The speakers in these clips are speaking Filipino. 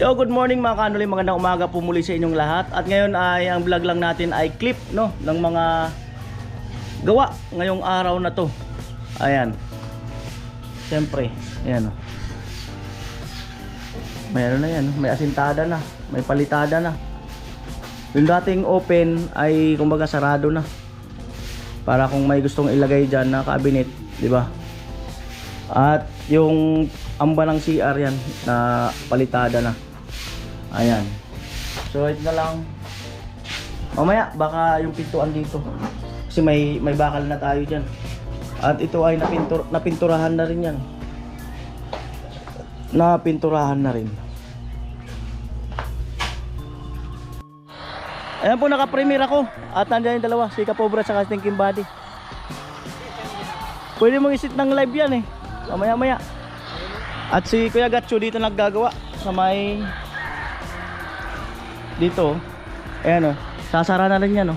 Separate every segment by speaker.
Speaker 1: Yo, good morning mga kanuli, magandang umaga po muli sa inyong lahat. At ngayon ay ang vlog lang natin ay clip no ng mga gawa ngayong araw na to. Ayan. Siyempre, ayan. Mayroon na yan, may asintada na, may palitada na. Yung dating open ay kumbaga sarado na. Para kung may gustong ilagay diyan na cabinet, di ba? At yung amba ng CR yan na palitada na. Ayan. So ito na lang. Mamaya baka yung pintuan dito. Kasi may bakal na tayo diyan. At ito ay napinturahan na rin yan. Napinturahan na rin. Ayan po, naka-premiere ako. At nandiyan yung dalawa, si Kapobra at si Thinking Body. Pwede mong isit ng live yan eh. Mamaya-maya. At si Kuya Gatcho dito naggagawa sa may dito. Ayan o, sasara na rin yan o.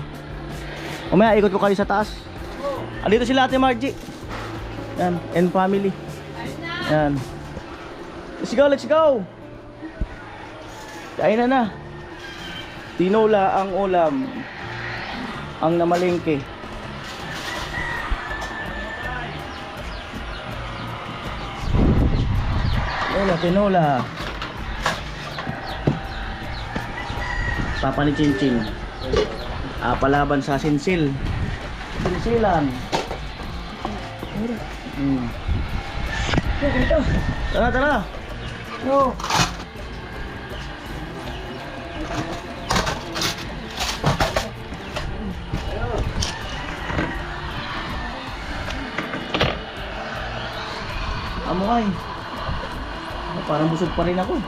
Speaker 1: Mamaya ikot ko kayo sa taas. Andito sila Ate Margie. Yan, and family. Yan. Let's go, let's go. Kain na. Tinola ang ulam. Ang namalengke. Tinola. Papa ni Chinchin. Palaban sa sinsil. Sinsilan. Tara. No. Amoy. Parang busog pa rin ako.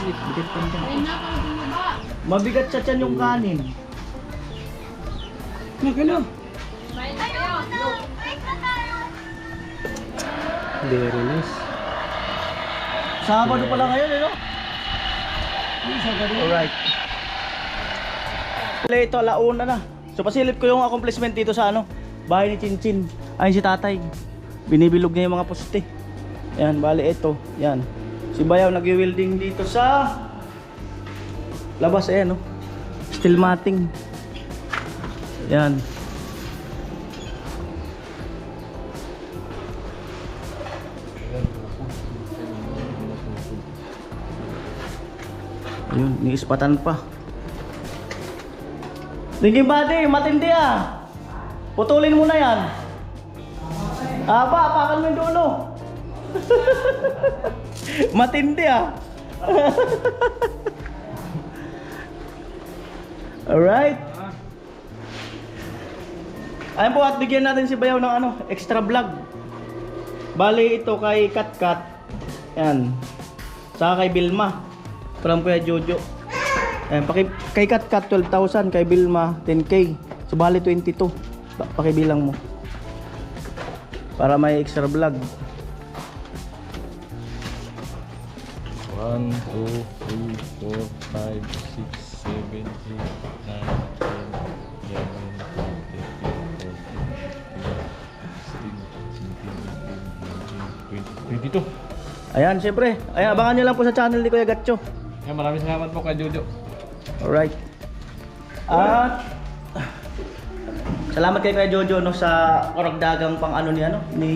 Speaker 1: Bigat pa rin. Mabigat sa tiyan yung kanin. Magano? Very nice. Sabado pala ngayon, no? Alright. Ito, alauna na. So pasilip ko yung accomplishment dito sa bahay ni Chinchin. Ayun si tatay. Binibilog niya yung mga poste. Yan, bali ito. Yan. Si Bayaw nag-welding dito sa labas, ayan, no? Steel matting. Yan. Ayun, niispatan pa. Thinking Body, matindi ah. Putulin mo na yan. Apakan mo yung dulo. Matindi ah. Alright. Ayun po, at bigyan natin si Bayaw ng extra vlog. Bali ito kay Katkat. Yan. Saka kay Bilma. From Kuya Jojo. Ayan, kay Katkat 12,000, kay Bilma 10k. So bali 22. Pakibilang mo. Para may extra vlog.
Speaker 2: 1, 2, 3, 4, 5, 6, 7, 8, 9, 10, 11, 12, 13, 14, 15, 16, 17, 18, 19, 20, 22.
Speaker 1: Ayan, syempre. Ayan, abangan nyo lang po sa channel ni Kuya Gatcho.
Speaker 2: Ayan, maraming salamat po kay Jojo.
Speaker 1: Alright. At salamat kay Kuya Jojo sa karagdagang pang ni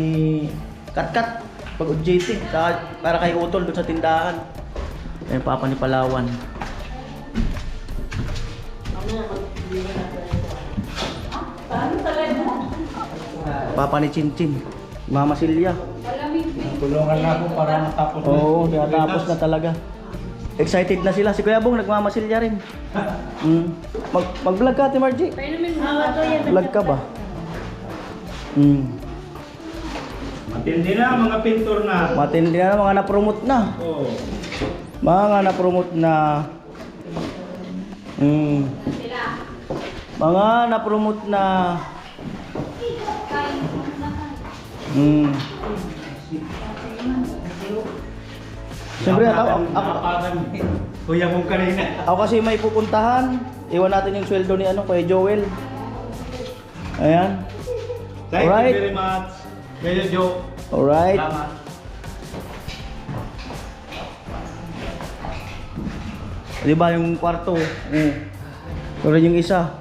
Speaker 1: Katkat pag UJT para kay Utol doon sa tindahan. Ayun, Papa ni Palawan. Papa ni Chinchin, Mama Silya.
Speaker 2: Tulungan na ako para matapos.
Speaker 1: Oo, natapos na talaga. Excited na sila. Si Kuya Bong nagmamasilya rin. Mag-vlog ka, Ate Margie. Vlog ka ba?
Speaker 2: Matindi na mga pintor na.
Speaker 1: Matindi na, mga na-promote na.
Speaker 2: Oo.
Speaker 1: Mga na-promote na. Mga na-promote na. Siyempre, ako
Speaker 2: Kuya mong kanina.
Speaker 1: kasi may pupuntahan. Iwan natin yung sweldo ni Kuya Joel. Ayan.
Speaker 2: Thank
Speaker 1: Alright.
Speaker 2: you very much. Kuya Joe.
Speaker 1: Alright.
Speaker 2: Salamat.
Speaker 1: Di ba yung kwarto? Ito rin yung isa.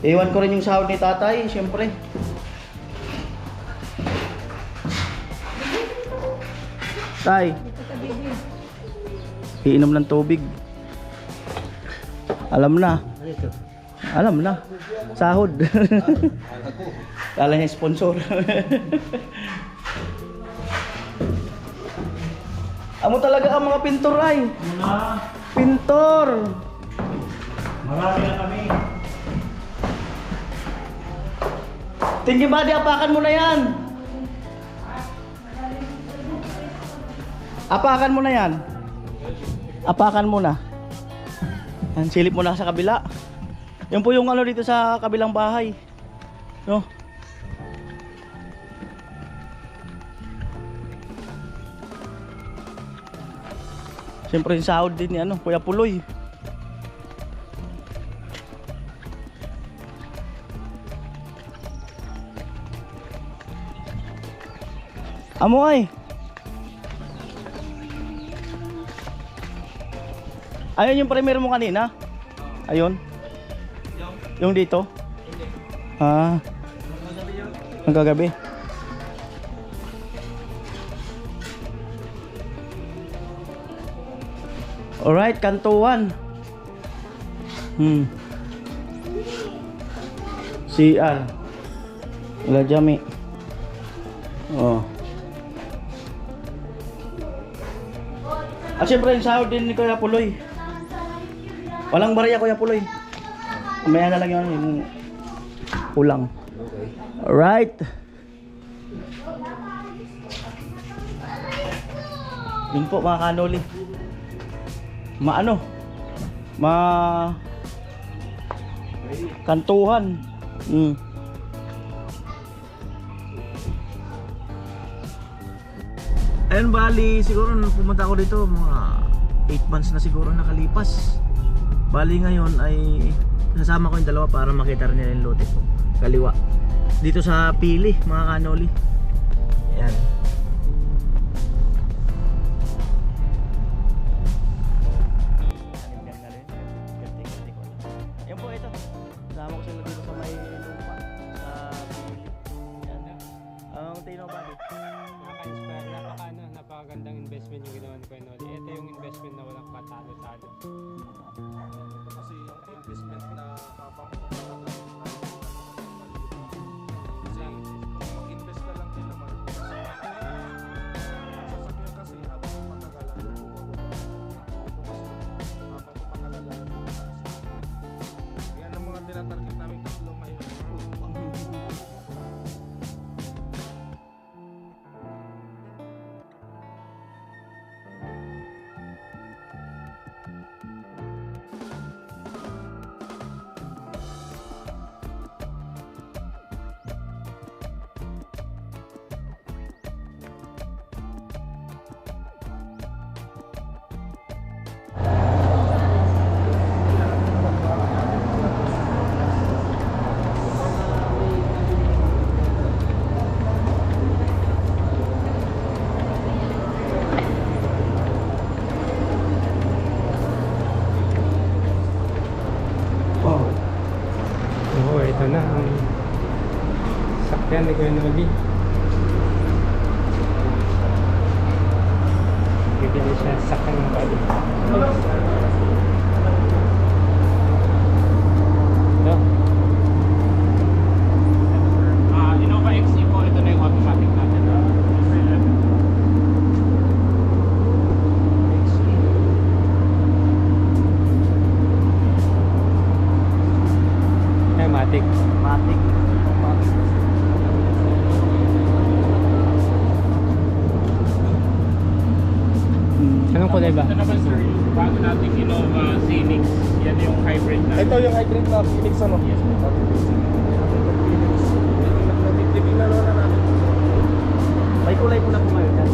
Speaker 1: Iwan ko rin yung sahod ni tatay, siyempre. Tay, iinom ng tubig. Alam na. Alam na. Sahod. Kala niya sponsor. Amo talaga ang mga pintor ay. Pintor.
Speaker 2: Marami na kami.
Speaker 1: Tingin ba, di apakan mo na yan. Apakan mo na yan. Apakan mo na. Yan, silip mo na sa kabila. Yan po yung ano dito sa kabilang bahay. No? Siyempre yung sahod din ni ano, Kuya Puloy. Amo ay. Ayun yung primer mo kanina? Ayun. Yung dito? Ah. Ang gagabi. Alright, kantuan. CR. Wala jami. Oh. At syempre yung sahod din ni Kuya Puloy. Walang barya Kuya Puloy. Umaya na lang yung kulang. Alright. Yun po mga kanoli. Maano? Kantuhan. Ayun, bali siguro nung pumunta ako dito mga 8 months na siguro nakalipas. Bali ngayon ay kasama ko yung dalawa para makita rin nila yung lote ko. Kaliwa. Dito sa Pili, mga kanoli. Ayan. Ayan po ito. Kasama ko sila dito sa may lupa. Sa Pili. Ayan. Ang tino ba dito?
Speaker 3: Napaka-inspire, napakagandang investment yung ginawa ni Kuya Noli. Ito yung investment na walang patalo-talo.
Speaker 2: Kasi yung investment na mag-invest ka lang din naman. Sasakyan kasi habang matagalan, yan ang mga tinatarget namin tatlo ngayon.
Speaker 3: Oo, ito na ang sakyan ni Kuya Noli. Bibili siya sa sakyan ng bali. Ito. Innova XE po, ito na yung automatic natin. Matic.
Speaker 1: Matic.
Speaker 3: Anong kulay ba?
Speaker 4: Ito naman sir, yung bago nating Innova Phoenix. Yan yung hybrid na.
Speaker 2: Ito yung hybrid na Phoenix ano? Yes, Nagtitipin na naman namin.
Speaker 1: May kulay pula po ngayon yan.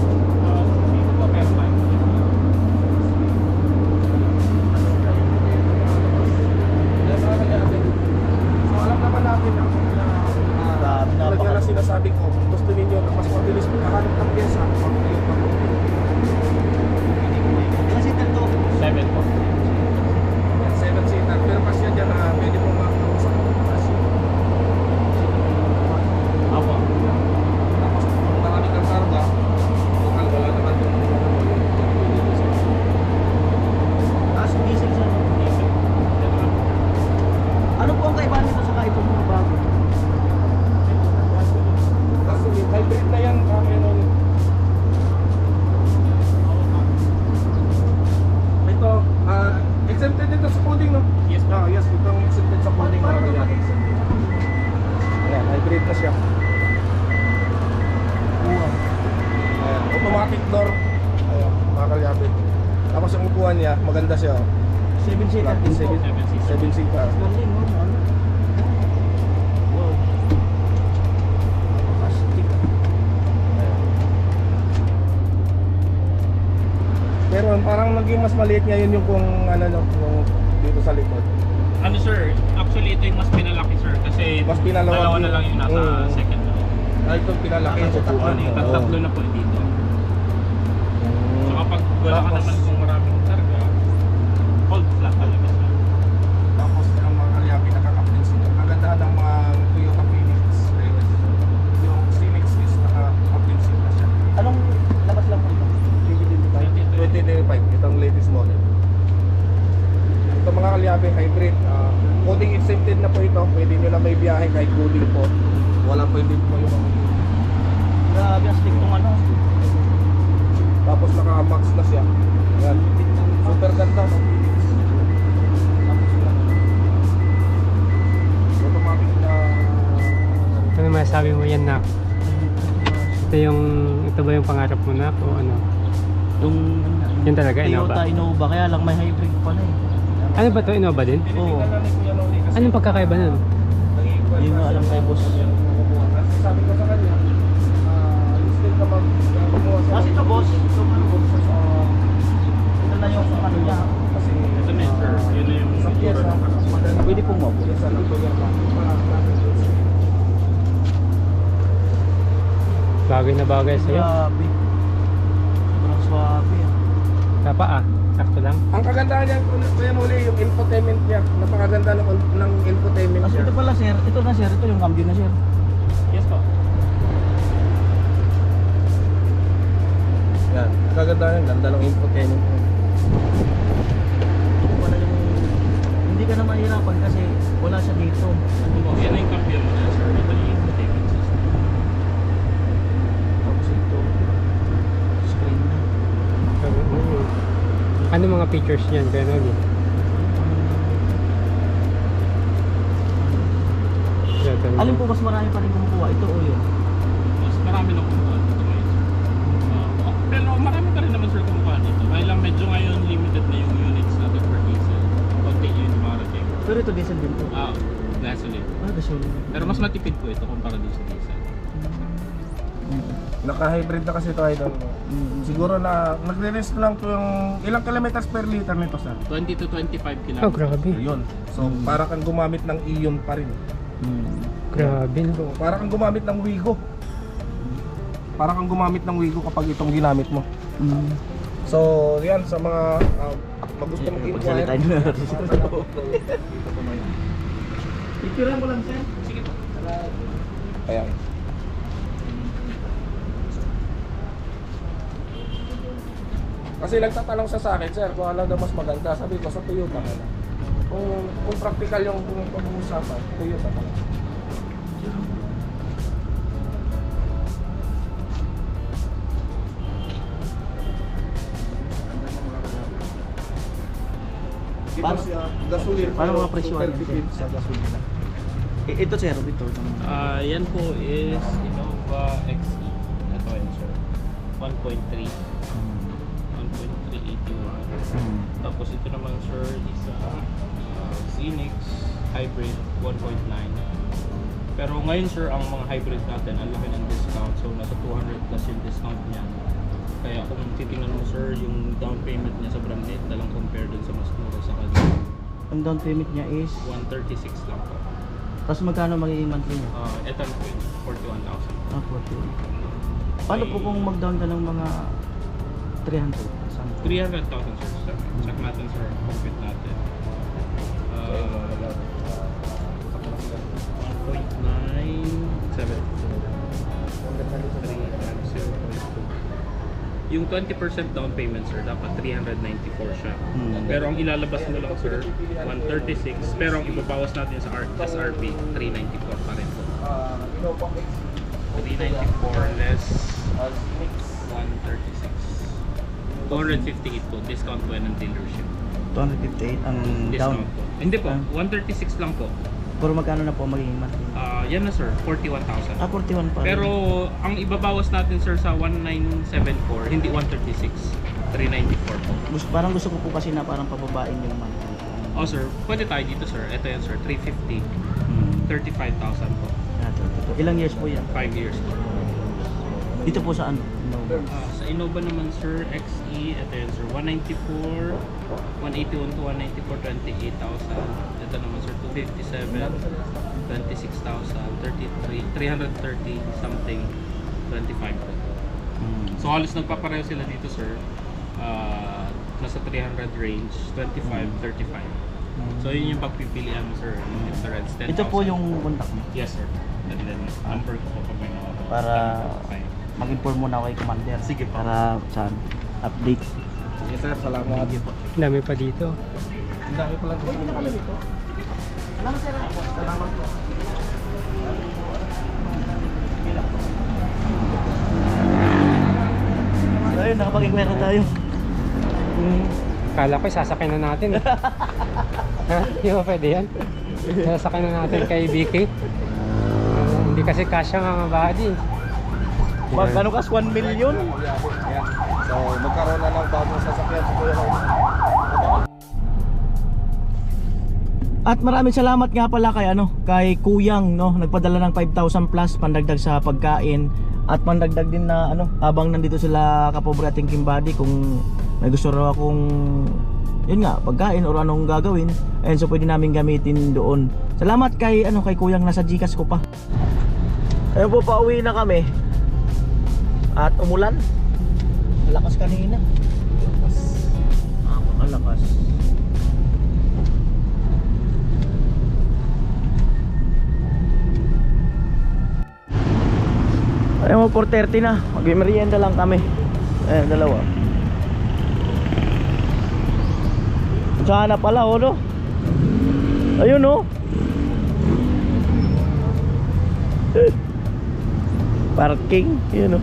Speaker 4: Dito po pero pa.
Speaker 2: So alam naman natin na
Speaker 1: Grabe,
Speaker 2: talaga na sinasabi ko, gusto ninyo na mas mabilis makahanap ng pyesa, Tapos ang upuan niya, maganda siya.
Speaker 1: 7-seater din po.
Speaker 2: 7-seater.
Speaker 1: Galing, oh, ano? Wow. Plastic.
Speaker 2: Pero parang naging mas maliit ngayon yung kung ano no, yung dito sa likod.
Speaker 4: Ano sir, actually ito yung mas pinalaki sir kasi
Speaker 2: Mas pinalawak
Speaker 4: dalawa na
Speaker 2: yung-
Speaker 4: lang yung nasa second row.
Speaker 2: Ay, itong pinalaki yung upuan.
Speaker 4: Yung tatlo na po dito. So kapag wala ka
Speaker 2: Tapos-
Speaker 4: naman kung maraming karga, hold flat talaga siya.
Speaker 2: Tapos ang mga kalyapi nakaka-captain seat. Ang kagandahan ng mga Toyota Phoenix yung Phoenix is naka-captain seat na siya.
Speaker 1: Anong labas lang po ito?
Speaker 2: 2025, itong latest model. Ito mga kalyapi hybrid, coding exempted na po ito. Pwede nyo na may biyahe kahit coding po. Wala pwede po yung mga.
Speaker 1: Grabe, astig tong ano.
Speaker 2: Tapos naka-max na siya. Yan. Super ganda no? Tapos automatic na
Speaker 3: Ano masasabi mo yan, Nak? Ito ba yung pangarap mo, Nak? O ano?
Speaker 1: Yung
Speaker 3: Yun talaga,
Speaker 1: Toyota Innova, kaya lang may hybrid pala eh.
Speaker 3: Ano ba to? Innova din?
Speaker 1: Oo.
Speaker 3: Anong pagkakaiba nun?
Speaker 1: Yun nga alam kay boss.
Speaker 2: Sabi ko sa kanya, listed na gumawa sa
Speaker 1: Kasi ito boss, itong ano boss, ito na yung ano niya.
Speaker 2: kasi
Speaker 4: Ito na sir, yun na yung
Speaker 2: sa pyesa, maganda.
Speaker 1: Pwede pong mabo.
Speaker 2: Pyesa ng Toyota.
Speaker 3: Bagay na bagay sa'yo.
Speaker 1: Grabe. Sobrang swabe ah.
Speaker 3: Tapa sakto lang.
Speaker 2: Ang kagandahan niya, kuya muli, yung infotainment niya. Napakaganda ng infotainment
Speaker 1: Kasi
Speaker 2: niya.
Speaker 1: ito pala sir, ito na sir, ito yung cambio na sir.
Speaker 4: Yes po.
Speaker 2: Yan, kagandahan, ganda ng infotainment niya.
Speaker 1: Ito pala yung, hindi ka na mahirapan kasi wala siya dito.
Speaker 4: Ano po, yan na yung cambio mo na sir. Ito yung entertainment system.
Speaker 1: Tapos ito, screen na.
Speaker 3: Ano mga features niyan, Kuya Noli?
Speaker 1: Alin po mas marami pa rin kumukuha? Ito o yun?
Speaker 4: Mas marami na kumukuha dito ngayon. Pero marami pa rin naman sir kumukuha dito. Kaya lang medyo ngayon limited na yung units natin per diesel. Konti yung marating.
Speaker 1: Pero ito diesel din po.
Speaker 4: Gasoline.
Speaker 1: Gasoline.
Speaker 4: Pero mas matipid po ito kumpara din sa diesel.
Speaker 2: Naka-hybrid na kasi ito, idol. Siguro na nagre-rest lang to yung ilang kilometers per liter nito, sir.
Speaker 4: 20 to 25 kilometers.
Speaker 3: Oh, grabe.
Speaker 2: Yun. So, para kang gumamit ng Ion pa rin.
Speaker 3: Grabe no.
Speaker 2: So, para kang gumamit ng Wigo. Para kang gumamit ng Wigo kapag itong ginamit mo. So, yan sa mga magusto mong inquire.
Speaker 1: Pagsalitain na natin siya. Picturean mo lang sir.
Speaker 4: Sige po.
Speaker 2: Ayan. Kasi nagtatanong siya sa akin, sir, kung ano daw mas maganda. Sabi ko, sa Toyota ka na. Kung practical yung pag-uusapan, Toyota ka na.
Speaker 1: Paano-
Speaker 2: gasolina?
Speaker 1: paano mga presyohan yan,
Speaker 2: Tipid
Speaker 1: sir?
Speaker 2: sa gasolina.
Speaker 1: Ito sir, ito.
Speaker 4: Yan po is Innova XE. Ito yun sir. 1.3. 1.381. Tapos ito naman sir is Phoenix Hybrid 1.9. Pero ngayon sir, ang mga hybrid natin, ang laki ng discount. So nasa 200 plus yung discount niya. Kaya kung titingnan mo sir, yung down payment niya sobrang net na lang compare dun sa mas mura sa kanya.
Speaker 1: Ang down payment niya is,
Speaker 4: 136 lang po.
Speaker 1: tapos magkano magiging monthly niya?
Speaker 4: Ito na po yun, 41,000.
Speaker 1: 40. Paano po kung mag-down ka ng mga 300? Saan?
Speaker 4: 300,000 sir. Check natin sir, compute natin. 1.973 yung 20% down payment sir, dapat 394 siya. Pero ang ilalabas mo lang sir, 136. Pero ang ibabawas natin sa SRP, 394 pa rin po. 394 less 136. 258 po, discount po yan ng dealership.
Speaker 1: 258 ang down.
Speaker 4: Discount po. Hindi po, 136 lang po.
Speaker 1: Pero magkano na po magiging monthly?
Speaker 4: Yan na sir, 41,000.
Speaker 1: 41 pa rin.
Speaker 4: Pero ang ibabawas natin sir sa 1974, hindi 136, 394 po.
Speaker 1: Parang gusto ko po kasi na parang pababain yung monthly.
Speaker 4: Oh sir, pwede tayo dito sir. Ito yan sir, 350. 35,000 po.
Speaker 1: Ilang years po yan?
Speaker 4: 5 years po.
Speaker 1: Dito po sa ano?
Speaker 4: Sa Innova naman sir, XE, ito yan sir, 194, 181 to 194, 28,000. Ito naman sir, 257, 26,000, 33, 330 something, 25 po. So halos nagpapareho sila dito sir. Nasa 300 range, 25, 35. So yun yung pagpipilian mo sir, yung insurance, 10,000.
Speaker 1: Ito po yung contact mo
Speaker 4: Yes sir. And then number ko po pag may nakapag.
Speaker 1: para mag-inform muna ako kay Commander.
Speaker 4: Sige po.
Speaker 1: Para saan? Update.
Speaker 2: Sige sir, salamat.
Speaker 3: Dami pa dito.
Speaker 2: Ang dami pala dito. Salamat sir. Salamat po.
Speaker 1: Ayun, nakapag-inquire na tayo.
Speaker 3: Kala ko sasakay na natin eh. Ha? Di ba pwede yan? Sasakay na natin kay BK. Hindi kasi kasya mga body.
Speaker 1: Magkano kas? 1 million?
Speaker 2: Ayan. So, magkaroon na ng bagong sasakyan sa Kuya Ron.
Speaker 1: At maraming salamat nga pala kay kay Kuyang, no, nagpadala ng 5,000 plus pandagdag sa pagkain at pandagdag din na habang nandito sila kapobre ating Kimbady kung may gusto raw akong yun nga, pagkain or anong gagawin, ayun, so pwede namin gamitin doon. Salamat kay kay Kuyang, nasa Gcash ko pa. Ayun po, pauwi na kami. At umulan. Lakas kanina. Lakas. Ayun mo, 4:30 na. Mag-merienda lang kami. Ayun, dalawa. Sana pala, no? Ayun, no? Parking, yun, no?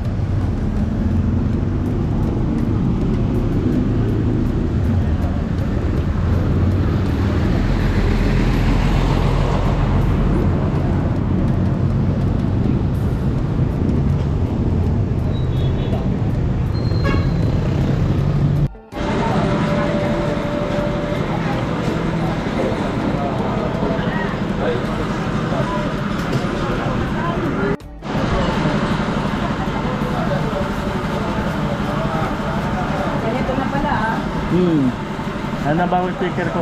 Speaker 1: Ano na ba yung sticker ko?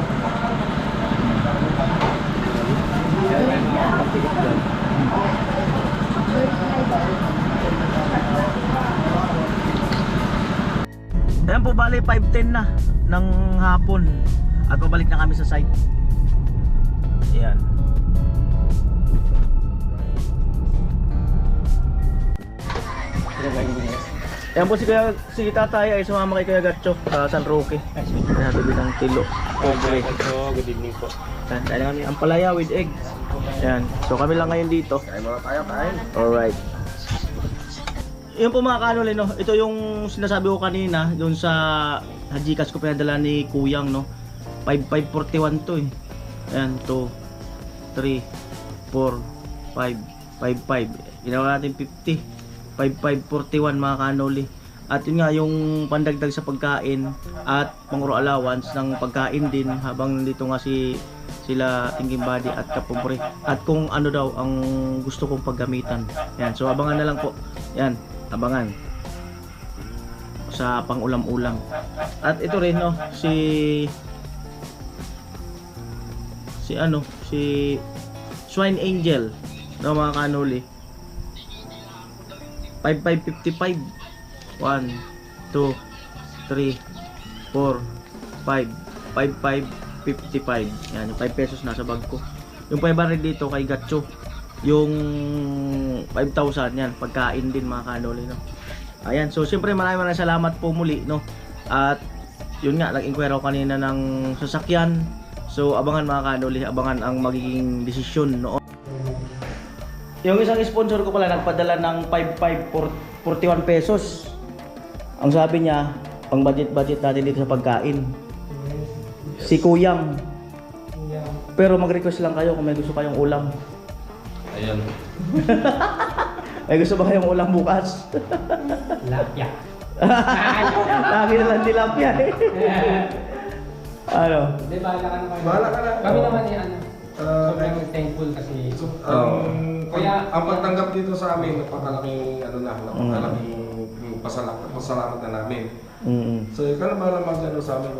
Speaker 1: Ayan po, bali 5:10 na ng hapon at pabalik na kami sa site. Ayan. Ayan po, si tatay ay sumama kay Kuya Gatcho sa San Roque. Ayan, tuloy ng kilo.
Speaker 3: Good evening po.
Speaker 1: Ayan, kaya kami ang palaya with egg. Ayan, so kami lang ngayon dito.
Speaker 2: Kain muna tayo, kain.
Speaker 1: Alright. Yun po mga kanol, no? Ito yung sinasabi ko kanina doon sa Gcash ko pinadala ni Kuyang, no? 5541 to eh. Ayan, 2, 3, 4, 5, 55. Ginawa natin 50. 5541 mga kanoli. At yun nga, yung pandagdag sa pagkain at panguro allowance ng pagkain din habang nandito nga sila Tingking Body at Kapobre. At kung ano daw ang gusto kong paggamitan. Yan, so abangan na lang po. Yan, abangan sa pang-ulam-ulam. At ito rin, no, si Swine Angel, no mga kanoli. 5555. 1, 2, 3, 4, 5, 5555. Yan, yung 5 pesos nasa bag ko. Yung 500 dito kay Gatcho. Yung 5,000 yan, pagkain din mga kanoli, no. Ayan, so siyempre maraming salamat po muli, no. At yun nga, nag-inquire ako kanina ng sasakyan. So abangan mga kanoli, abangan ang magiging desisyon noon. Yung isang sponsor ko pala nagpadala ng 5541 pesos. Ang sabi niya, pang budget natin dito sa pagkain. Si Kuyang. Pero mag-request lang kayo kung may gusto kayong ulam.
Speaker 4: Ayan.
Speaker 1: May gusto ba kayong ulam bukas?
Speaker 3: Lapya.
Speaker 1: Lagi na lang tilapia eh. Ano?
Speaker 3: Hindi, bahala ka naman.
Speaker 2: Bahala ka na.
Speaker 3: Kami naman eh, ano.
Speaker 2: Ah,
Speaker 3: Sobrang thankful kasi.
Speaker 2: Ang pagtanggap dito sa amin, napakalaking pasalamat na namin. So, ikaw na bahala mag-ano sa amin.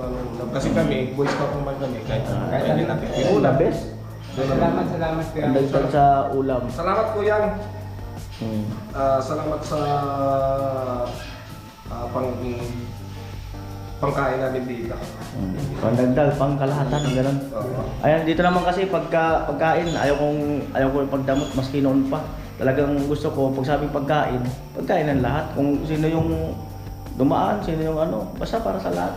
Speaker 2: Kasi kami, boys pa kung kami, kahit pwede natin.
Speaker 1: The best.
Speaker 3: Salamat kuya.
Speaker 1: Ang dagdag sa ulam.
Speaker 2: Salamat Kuyang. Salamat sa pangkain namin dito.
Speaker 1: Pandagdag, pangkalahatan, gano'n. Ayan, dito naman kasi pagkain, ayaw ko ipagdamot, maski noon pa. Talagang gusto ko, pag sabing pagkain ng lahat. Kung sino yung dumaan, sino yung ano, basta para sa lahat.